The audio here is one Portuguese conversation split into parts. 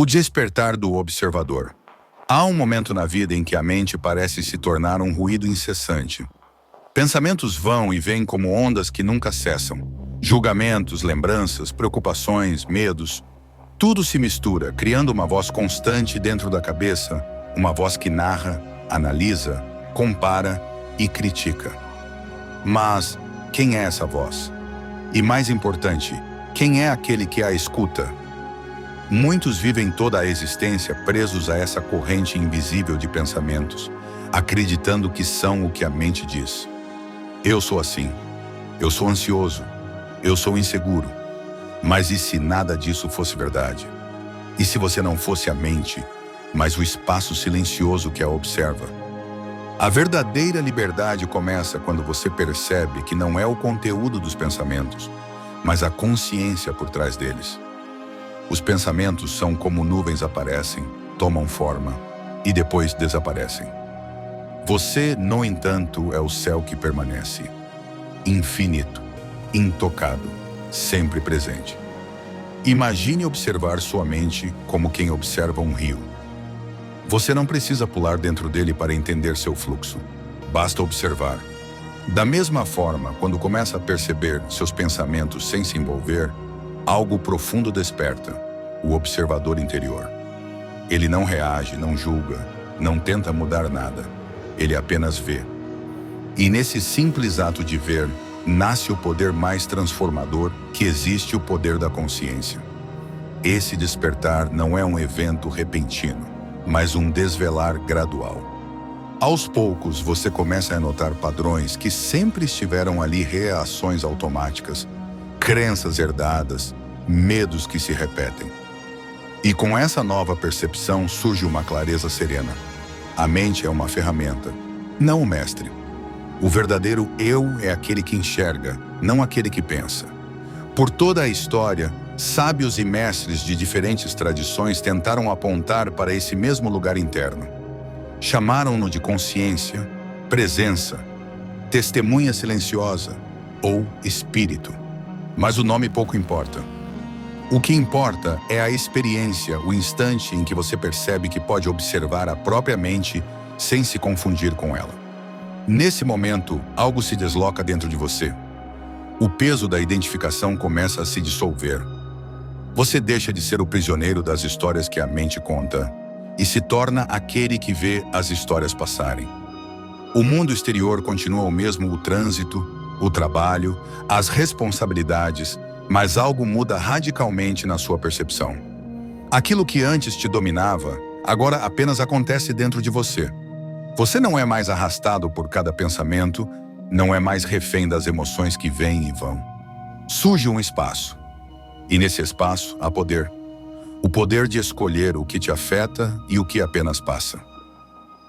O despertar do observador. Há um momento na vida em que a mente parece se tornar um ruído incessante. Pensamentos vão e vêm como ondas que nunca cessam. Julgamentos, lembranças, preocupações, medos. Tudo se mistura, criando uma voz constante dentro da cabeça, uma voz que narra, analisa, compara e critica. Mas quem é essa voz? E mais importante, quem é aquele que a escuta? Muitos vivem toda a existência presos a essa corrente invisível de pensamentos, acreditando que são o que a mente diz. Eu sou assim. Eu sou ansioso. Eu sou inseguro. Mas e se nada disso fosse verdade? E se você não fosse a mente, mas o espaço silencioso que a observa? A verdadeira liberdade começa quando você percebe que não é o conteúdo dos pensamentos, mas a consciência por trás deles. Os pensamentos são como nuvens, aparecem, tomam forma e depois desaparecem. Você, no entanto, é o céu que permanece, infinito, intocado, sempre presente. Imagine observar sua mente como quem observa um rio. Você não precisa pular dentro dele para entender seu fluxo. Basta observar. Da mesma forma, quando começa a perceber seus pensamentos sem se envolver, algo profundo desperta, o observador interior. Ele não reage, não julga, não tenta mudar nada. Ele apenas vê. E nesse simples ato de ver, nasce o poder mais transformador que existe, o poder da consciência. Esse despertar não é um evento repentino, mas um desvelar gradual. Aos poucos, você começa a notar padrões que sempre estiveram ali, reações automáticas, crenças herdadas, medos que se repetem. E com essa nova percepção surge uma clareza serena. A mente é uma ferramenta, não o mestre. O verdadeiro eu é aquele que enxerga, não aquele que pensa. Por toda a história, sábios e mestres de diferentes tradições tentaram apontar para esse mesmo lugar interno. Chamaram-no de consciência, presença, testemunha silenciosa ou espírito. Mas o nome pouco importa. O que importa é a experiência, o instante em que você percebe que pode observar a própria mente sem se confundir com ela. Nesse momento, algo se desloca dentro de você. O peso da identificação começa a se dissolver. Você deixa de ser o prisioneiro das histórias que a mente conta e se torna aquele que vê as histórias passarem. O mundo exterior continua o mesmo, o trânsito, o trabalho, as responsabilidades, mas algo muda radicalmente na sua percepção. Aquilo que antes te dominava, agora apenas acontece dentro de você. Você não é mais arrastado por cada pensamento, não é mais refém das emoções que vêm e vão. Surge um espaço. E nesse espaço há poder. O poder de escolher o que te afeta e o que apenas passa.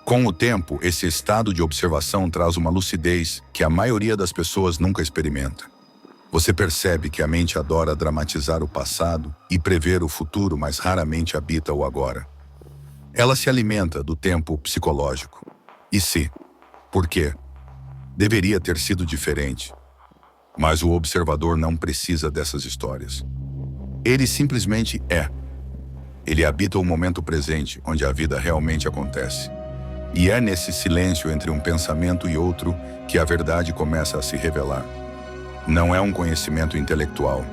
Com o tempo, esse estado de observação traz uma lucidez que a maioria das pessoas nunca experimenta. Você percebe que a mente adora dramatizar o passado e prever o futuro, mas raramente habita o agora. Ela se alimenta do tempo psicológico. E se? Por quê? Deveria ter sido diferente. Mas o observador não precisa dessas histórias. Ele simplesmente é. Ele habita o momento presente, onde a vida realmente acontece. E é nesse silêncio entre um pensamento e outro que a verdade começa a se revelar. Não é um conhecimento intelectual.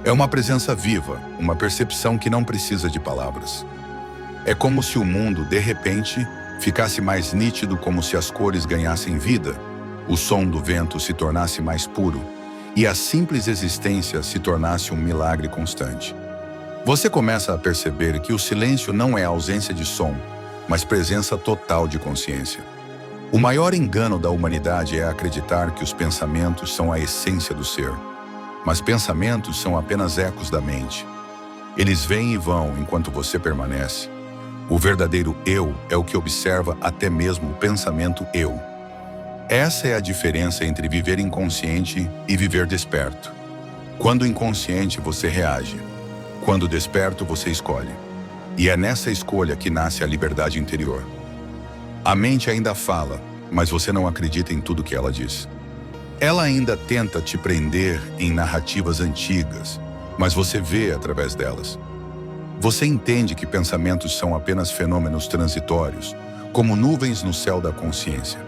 É uma presença viva, uma percepção que não precisa de palavras. É como se o mundo, de repente, ficasse mais nítido, como se as cores ganhassem vida, o som do vento se tornasse mais puro e a simples existência se tornasse um milagre constante. Você começa a perceber que o silêncio não é ausência de som, mas presença total de consciência. O maior engano da humanidade é acreditar que os pensamentos são a essência do ser. Mas pensamentos são apenas ecos da mente. Eles vêm e vão enquanto você permanece. O verdadeiro eu é o que observa até mesmo o pensamento eu. Essa é a diferença entre viver inconsciente e viver desperto. Quando inconsciente, você reage. Quando desperto, você escolhe. E é nessa escolha que nasce a liberdade interior. A mente ainda fala, mas você não acredita em tudo que ela diz. Ela ainda tenta te prender em narrativas antigas, mas você vê através delas. Você entende que pensamentos são apenas fenômenos transitórios, como nuvens no céu da consciência.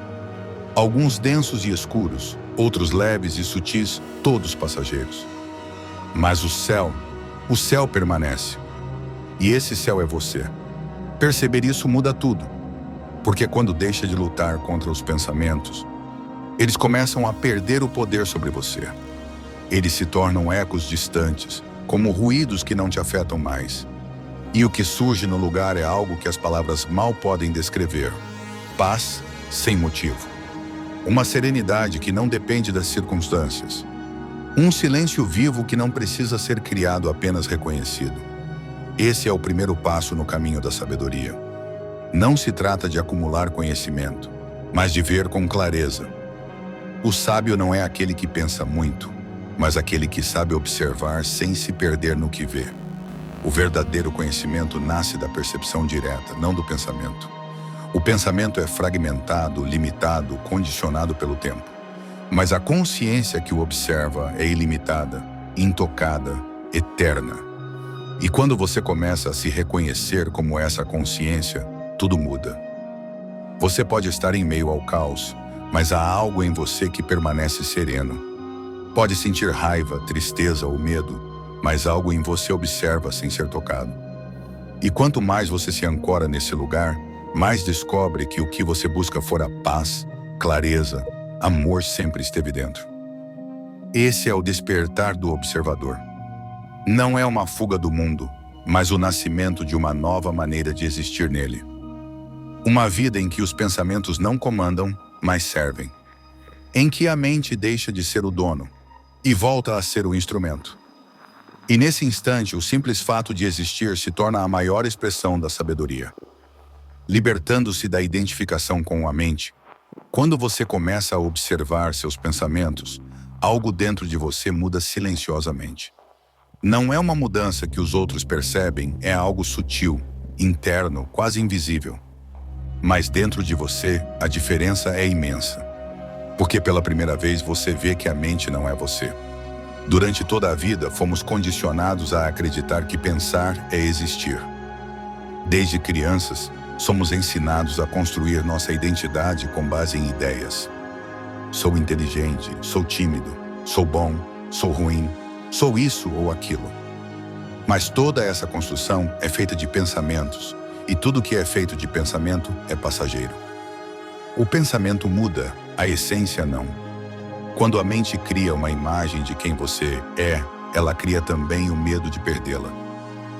Alguns densos e escuros, outros leves e sutis, todos passageiros. Mas o céu permanece. E esse céu é você. Perceber isso muda tudo. Porque quando deixa de lutar contra os pensamentos, eles começam a perder o poder sobre você. Eles se tornam ecos distantes, como ruídos que não te afetam mais. E o que surge no lugar é algo que as palavras mal podem descrever. Paz sem motivo. Uma serenidade que não depende das circunstâncias. Um silêncio vivo que não precisa ser criado, apenas reconhecido. Esse é o primeiro passo no caminho da sabedoria. Não se trata de acumular conhecimento, mas de ver com clareza. O sábio não é aquele que pensa muito, mas aquele que sabe observar sem se perder no que vê. O verdadeiro conhecimento nasce da percepção direta, não do pensamento. O pensamento é fragmentado, limitado, condicionado pelo tempo. Mas a consciência que o observa é ilimitada, intocada, eterna. E quando você começa a se reconhecer como essa consciência, tudo muda. Você pode estar em meio ao caos, mas há algo em você que permanece sereno. Pode sentir raiva, tristeza ou medo, mas algo em você observa sem ser tocado. E quanto mais você se ancora nesse lugar, mais descobre que o que você busca fora paz, clareza, amor sempre esteve dentro. Esse é o despertar do observador. Não é uma fuga do mundo, mas o nascimento de uma nova maneira de existir nele. Uma vida em que os pensamentos não comandam, mas servem. Em que a mente deixa de ser o dono e volta a ser o instrumento. E nesse instante, o simples fato de existir se torna a maior expressão da sabedoria. Libertando-se da identificação com a mente, quando você começa a observar seus pensamentos, algo dentro de você muda silenciosamente. Não é uma mudança que os outros percebem, é algo sutil, interno, quase invisível. Mas dentro de você, a diferença é imensa. Porque pela primeira vez você vê que a mente não é você. Durante toda a vida, fomos condicionados a acreditar que pensar é existir. Desde crianças, somos ensinados a construir nossa identidade com base em ideias. Sou inteligente, sou tímido, sou bom, sou ruim, sou isso ou aquilo. Mas toda essa construção é feita de pensamentos, e tudo que é feito de pensamento é passageiro. O pensamento muda, a essência não. Quando a mente cria uma imagem de quem você é, ela cria também o medo de perdê-la.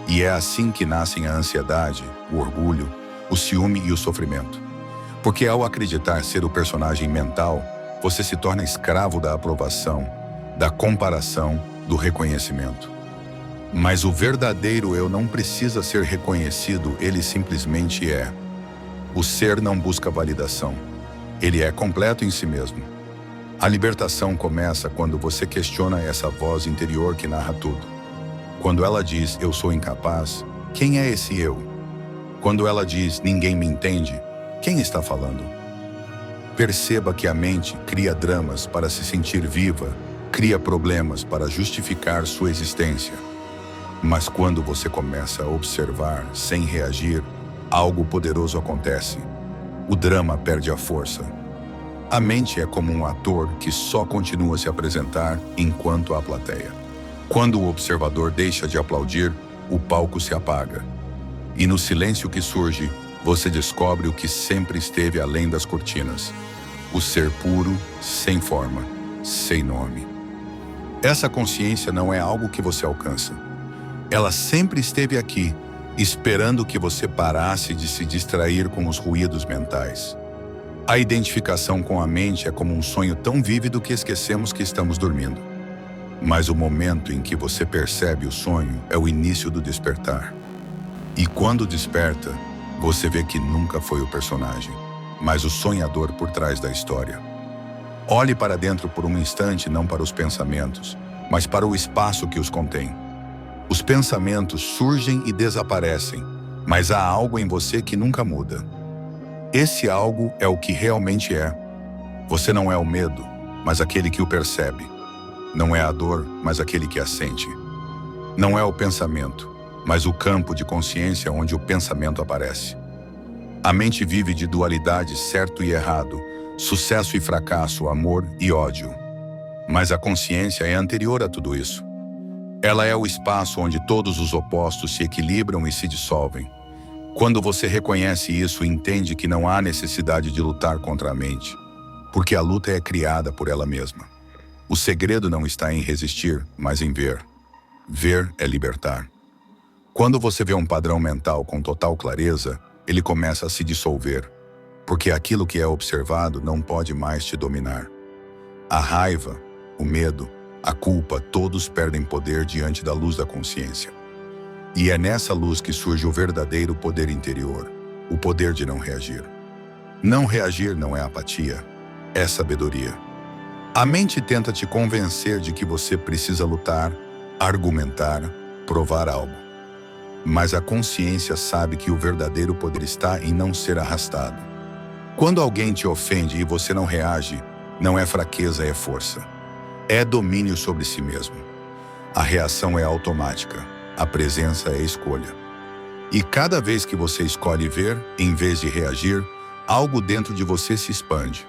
E é assim que nascem a ansiedade, o orgulho, o ciúme e o sofrimento. Porque ao acreditar ser o personagem mental, você se torna escravo da aprovação, da comparação, do reconhecimento. Mas o verdadeiro eu não precisa ser reconhecido, ele simplesmente é. O ser não busca validação. Ele é completo em si mesmo. A libertação começa quando você questiona essa voz interior que narra tudo. Quando ela diz, eu sou incapaz, quem é esse eu? Quando ela diz, ninguém me entende, quem está falando? Perceba que a mente cria dramas para se sentir viva, cria problemas para justificar sua existência. Mas quando você começa a observar sem reagir, algo poderoso acontece. O drama perde a força. A mente é como um ator que só continua a se apresentar enquanto há plateia. Quando o observador deixa de aplaudir, o palco se apaga. E no silêncio que surge, você descobre o que sempre esteve além das cortinas. O ser puro, sem forma, sem nome. Essa consciência não é algo que você alcança. Ela sempre esteve aqui, esperando que você parasse de se distrair com os ruídos mentais. A identificação com a mente é como um sonho tão vívido que esquecemos que estamos dormindo. Mas o momento em que você percebe o sonho é o início do despertar. E quando desperta, você vê que nunca foi o personagem, mas o sonhador por trás da história. Olhe para dentro por um instante, não para os pensamentos, mas para o espaço que os contém. Os pensamentos surgem e desaparecem, mas há algo em você que nunca muda. Esse algo é o que realmente é. Você não é o medo, mas aquele que o percebe. Não é a dor, mas aquele que a sente. Não é o pensamento, mas o campo de consciência onde o pensamento aparece. A mente vive de dualidade, certo e errado, sucesso e fracasso, amor e ódio. Mas a consciência é anterior a tudo isso. Ela é o espaço onde todos os opostos se equilibram e se dissolvem. Quando você reconhece isso, entende que não há necessidade de lutar contra a mente, porque a luta é criada por ela mesma. O segredo não está em resistir, mas em ver. Ver é libertar. Quando você vê um padrão mental com total clareza, ele começa a se dissolver, porque aquilo que é observado não pode mais te dominar. A raiva, o medo, a culpa, todos perdem poder diante da luz da consciência. E é nessa luz que surge o verdadeiro poder interior, o poder de não reagir. Não reagir não é apatia, é sabedoria. A mente tenta te convencer de que você precisa lutar, argumentar, provar algo. Mas a consciência sabe que o verdadeiro poder está em não ser arrastado. Quando alguém te ofende e você não reage, não é fraqueza, é força. É domínio sobre si mesmo. A reação é automática, a presença é escolha. E cada vez que você escolhe ver, em vez de reagir, algo dentro de você se expande.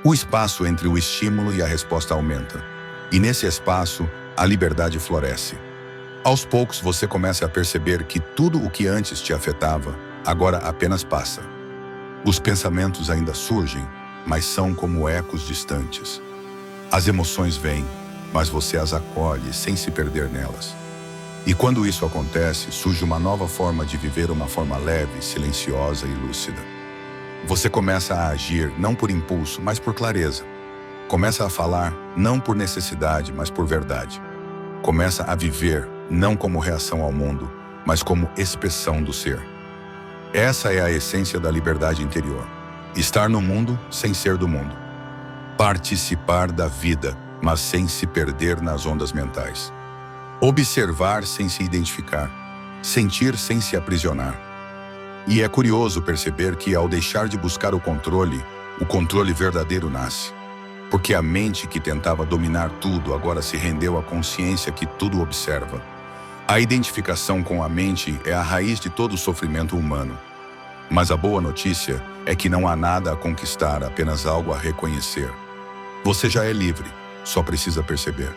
O espaço entre o estímulo e a resposta aumenta. E nesse espaço, a liberdade floresce. Aos poucos você começa a perceber que tudo o que antes te afetava, agora apenas passa. Os pensamentos ainda surgem, mas são como ecos distantes. As emoções vêm, mas você as acolhe sem se perder nelas. E quando isso acontece, surge uma nova forma de viver, uma forma leve, silenciosa e lúcida. Você começa a agir não por impulso, mas por clareza. Começa a falar não por necessidade, mas por verdade. Começa a viver não como reação ao mundo, mas como expressão do ser. Essa é a essência da liberdade interior. Estar no mundo sem ser do mundo. Participar da vida, mas sem se perder nas ondas mentais. Observar sem se identificar. Sentir sem se aprisionar. E é curioso perceber que, ao deixar de buscar o controle verdadeiro nasce. Porque a mente que tentava dominar tudo agora se rendeu à consciência que tudo observa. A identificação com a mente é a raiz de todo o sofrimento humano. Mas a boa notícia é que não há nada a conquistar, apenas algo a reconhecer. Você já é livre, só precisa perceber.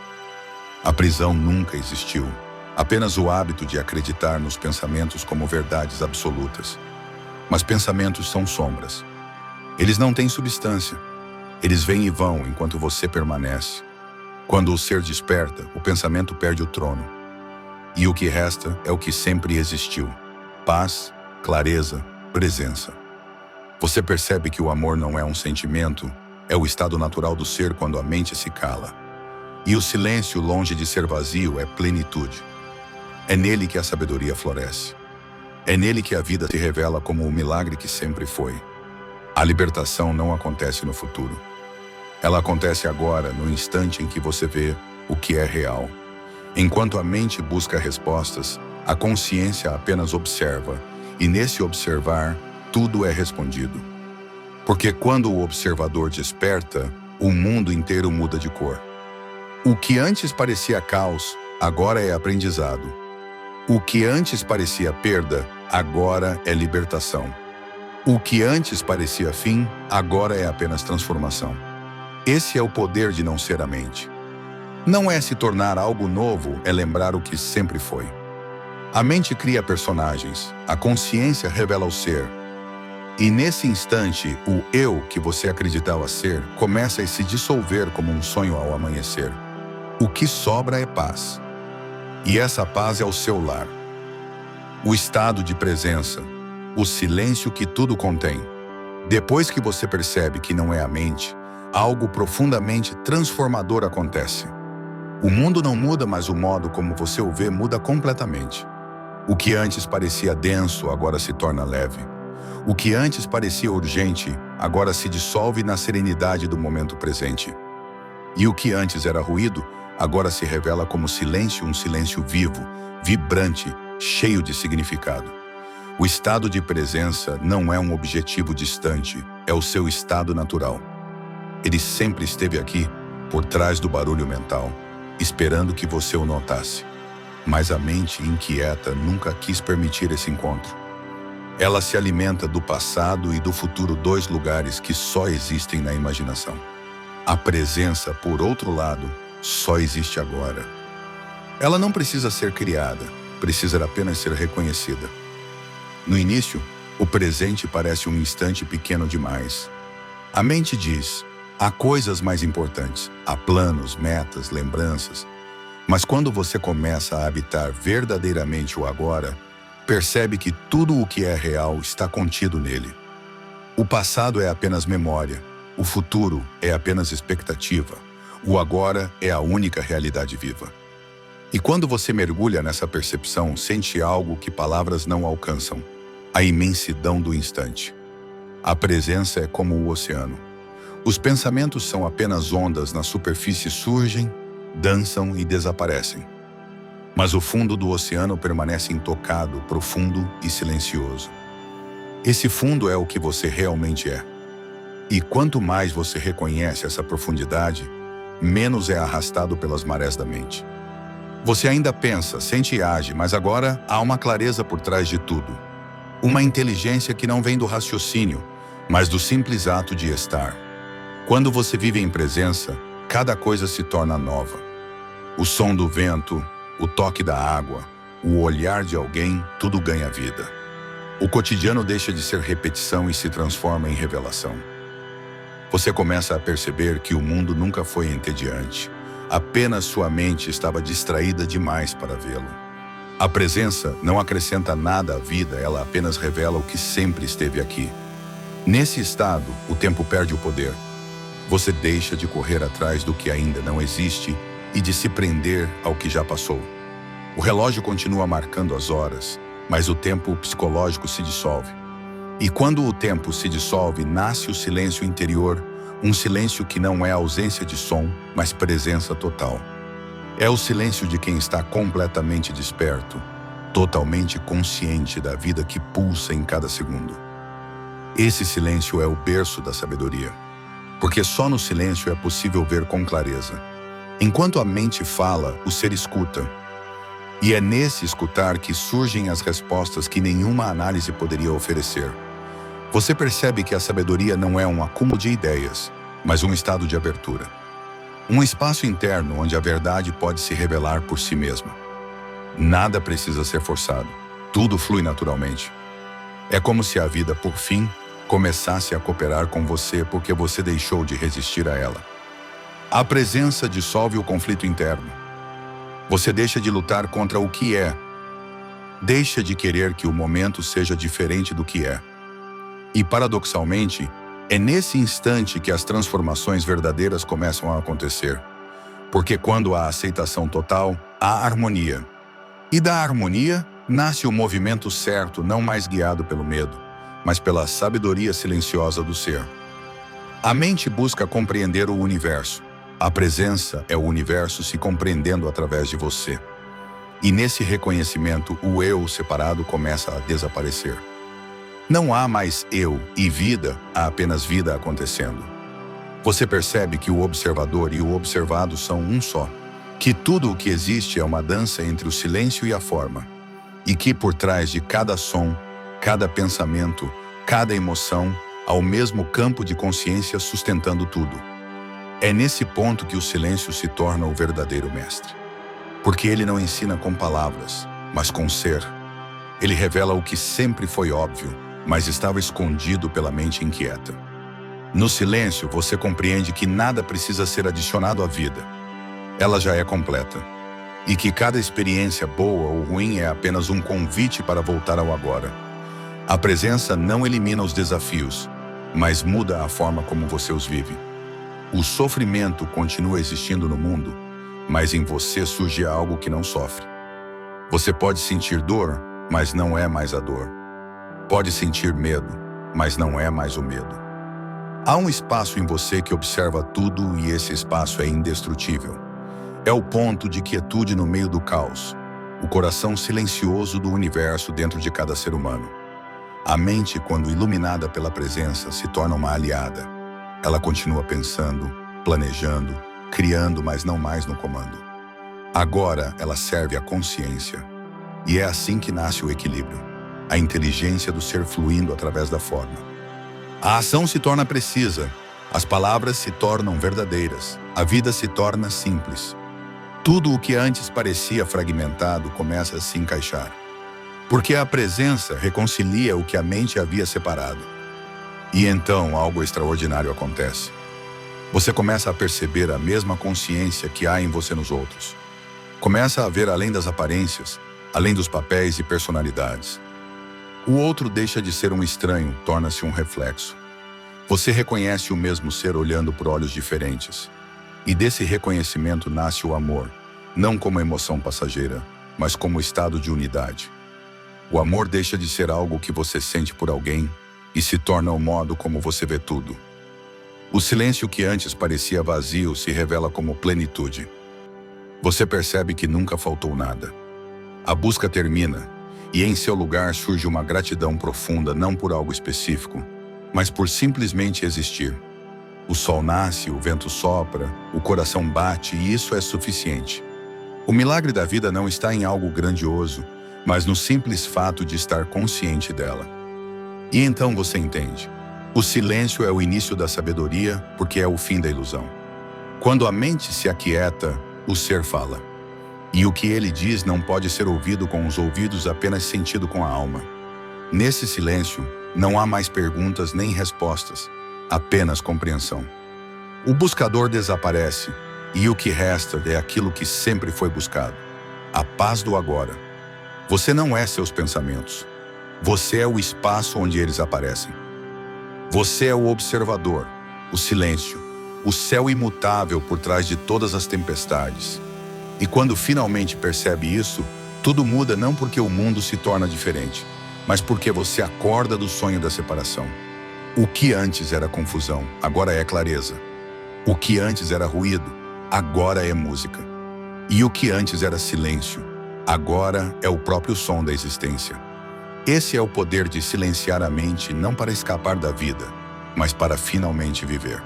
A prisão nunca existiu, apenas o hábito de acreditar nos pensamentos como verdades absolutas. Mas pensamentos são sombras. Eles não têm substância. Eles vêm e vão enquanto você permanece. Quando o ser desperta, o pensamento perde o trono. E o que resta é o que sempre existiu: paz, clareza, presença. Você percebe que o amor não é um sentimento, é o estado natural do ser quando a mente se cala. E o silêncio, longe de ser vazio, é plenitude. É nele que a sabedoria floresce. É nele que a vida se revela como o milagre que sempre foi. A libertação não acontece no futuro. Ela acontece agora, no instante em que você vê o que é real. Enquanto a mente busca respostas, a consciência apenas observa, e nesse observar, tudo é respondido. Porque quando o observador desperta, o mundo inteiro muda de cor. O que antes parecia caos, agora é aprendizado. O que antes parecia perda, agora é libertação. O que antes parecia fim, agora é apenas transformação. Esse é o poder de não ser a mente. Não é se tornar algo novo, é lembrar o que sempre foi. A mente cria personagens, a consciência revela o ser. E nesse instante, o eu que você acreditava ser começa a se dissolver como um sonho ao amanhecer. O que sobra é paz. E essa paz é o seu lar. O estado de presença, o silêncio que tudo contém. Depois que você percebe que não é a mente, algo profundamente transformador acontece. O mundo não muda, mas o modo como você o vê muda completamente. O que antes parecia denso, agora se torna leve. O que antes parecia urgente, agora se dissolve na serenidade do momento presente. E o que antes era ruído, agora se revela como silêncio, um silêncio vivo, vibrante, cheio de significado. O estado de presença não é um objetivo distante, é o seu estado natural. Ele sempre esteve aqui, por trás do barulho mental, esperando que você o notasse. mas a mente inquieta nunca quis permitir esse encontro. Ela se alimenta do passado e do futuro, dois lugares que só existem na imaginação. A presença, por outro lado, só existe agora. Ela não precisa ser criada, precisa apenas ser reconhecida. No início, o presente parece um instante pequeno demais. A mente diz: há coisas mais importantes, há planos, metas, lembranças. Mas quando você começa a habitar verdadeiramente o agora, percebe que tudo o que é real está contido nele. O passado é apenas memória, o futuro é apenas expectativa, o agora é a única realidade viva. E quando você mergulha nessa percepção, sente algo que palavras não alcançam: a imensidão do instante. A presença é como o oceano. Os pensamentos são apenas ondas na superfície, surgem, dançam e desaparecem. Mas o fundo do oceano permanece intocado, profundo e silencioso. Esse fundo é o que você realmente é. E quanto mais você reconhece essa profundidade, menos é arrastado pelas marés da mente. Você ainda pensa, sente e age, mas agora há uma clareza por trás de tudo. Uma inteligência que não vem do raciocínio, mas do simples ato de estar. Quando você vive em presença, cada coisa se torna nova. O som do vento, o toque da água, o olhar de alguém, tudo ganha vida. O cotidiano deixa de ser repetição e se transforma em revelação. Você começa a perceber que o mundo nunca foi entediante. Apenas sua mente estava distraída demais para vê-lo. A presença não acrescenta nada à vida, ela apenas revela o que sempre esteve aqui. Nesse estado, o tempo perde o poder. Você deixa de correr atrás do que ainda não existe e de se prender ao que já passou. O relógio continua marcando as horas, mas o tempo psicológico se dissolve. E quando o tempo se dissolve, nasce o silêncio interior, um silêncio que não é ausência de som, mas presença total. É o silêncio de quem está completamente desperto, totalmente consciente da vida que pulsa em cada segundo. Esse silêncio é o berço da sabedoria, porque só no silêncio é possível ver com clareza. Enquanto a mente fala, o ser escuta. E é nesse escutar que surgem as respostas que nenhuma análise poderia oferecer. Você percebe que a sabedoria não é um acúmulo de ideias, mas um estado de abertura. Um espaço interno onde a verdade pode se revelar por si mesma. Nada precisa ser forçado, tudo flui naturalmente. É como se a vida, por fim, começasse a cooperar com você porque você deixou de resistir a ela. A presença dissolve o conflito interno. Você deixa de lutar contra o que é. Deixa de querer que o momento seja diferente do que é. E, paradoxalmente, é nesse instante que as transformações verdadeiras começam a acontecer. Porque quando há aceitação total, há harmonia. E da harmonia, nasce o movimento certo, não mais guiado pelo medo, mas pela sabedoria silenciosa do ser. A mente busca compreender o universo. A presença é o universo se compreendendo através de você. E nesse reconhecimento, o eu separado começa a desaparecer. Não há mais eu e vida, há apenas vida acontecendo. Você percebe que o observador e o observado são um só, que tudo o que existe é uma dança entre o silêncio e a forma, e que por trás de cada som, cada pensamento, cada emoção, há o mesmo campo de consciência sustentando tudo. É nesse ponto que o silêncio se torna o verdadeiro mestre. Porque ele não ensina com palavras, mas com ser. Ele revela o que sempre foi óbvio, mas estava escondido pela mente inquieta. No silêncio, você compreende que nada precisa ser adicionado à vida. Ela já é completa. E que cada experiência, boa ou ruim, é apenas um convite para voltar ao agora. A presença não elimina os desafios, mas muda a forma como você os vive. O sofrimento continua existindo no mundo, mas em você surge algo que não sofre. Você pode sentir dor, mas não é mais a dor. Pode sentir medo, mas não é mais o medo. Há um espaço em você que observa tudo e esse espaço é indestrutível. É o ponto de quietude no meio do caos, o coração silencioso do universo dentro de cada ser humano. A mente, quando iluminada pela presença, se torna uma aliada. Ela continua pensando, planejando, criando, mas não mais no comando. Agora ela serve à consciência. E é assim que nasce o equilíbrio, a inteligência do ser fluindo através da forma. A ação se torna precisa, as palavras se tornam verdadeiras, a vida se torna simples. Tudo o que antes parecia fragmentado começa a se encaixar. Porque a presença reconcilia o que a mente havia separado. E então algo extraordinário acontece. Você começa a perceber a mesma consciência que há em você nos outros. Começa a ver além das aparências, além dos papéis e personalidades. O outro deixa de ser um estranho, torna-se um reflexo. Você reconhece o mesmo ser olhando por olhos diferentes. E desse reconhecimento nasce o amor, não como emoção passageira, mas como estado de unidade. O amor deixa de ser algo que você sente por alguém e se torna o modo como você vê tudo. O silêncio que antes parecia vazio se revela como plenitude. Você percebe que nunca faltou nada. A busca termina, e em seu lugar surge uma gratidão profunda não por algo específico, mas por simplesmente existir. O sol nasce, o vento sopra, o coração bate e isso é suficiente. O milagre da vida não está em algo grandioso, mas no simples fato de estar consciente dela. E então você entende. O silêncio é o início da sabedoria, porque é o fim da ilusão. Quando a mente se aquieta, o ser fala. E o que ele diz não pode ser ouvido com os ouvidos, apenas sentido com a alma. Nesse silêncio, não há mais perguntas nem respostas, apenas compreensão. O buscador desaparece, e o que resta é aquilo que sempre foi buscado: a paz do agora. Você não é seus pensamentos. Você é o espaço onde eles aparecem. Você é o observador, o silêncio, o céu imutável por trás de todas as tempestades. E quando finalmente percebe isso, tudo muda não porque o mundo se torna diferente, mas porque você acorda do sonho da separação. O que antes era confusão, agora é clareza. O que antes era ruído, agora é música. E o que antes era silêncio, agora é o próprio som da existência. Esse é o poder de silenciar a mente não para escapar da vida, mas para finalmente viver.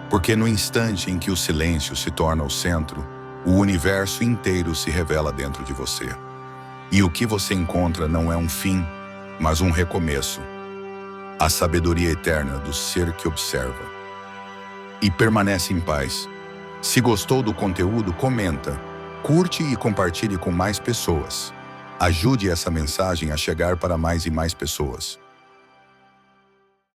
Porque no instante em que o silêncio se torna o centro, o universo inteiro se revela dentro de você. E o que você encontra não é um fim, mas um recomeço. A sabedoria eterna do ser que observa. E permanece em paz. Se gostou do conteúdo, comenta, curte e compartilhe com mais pessoas. Ajude essa mensagem a chegar para mais e mais pessoas.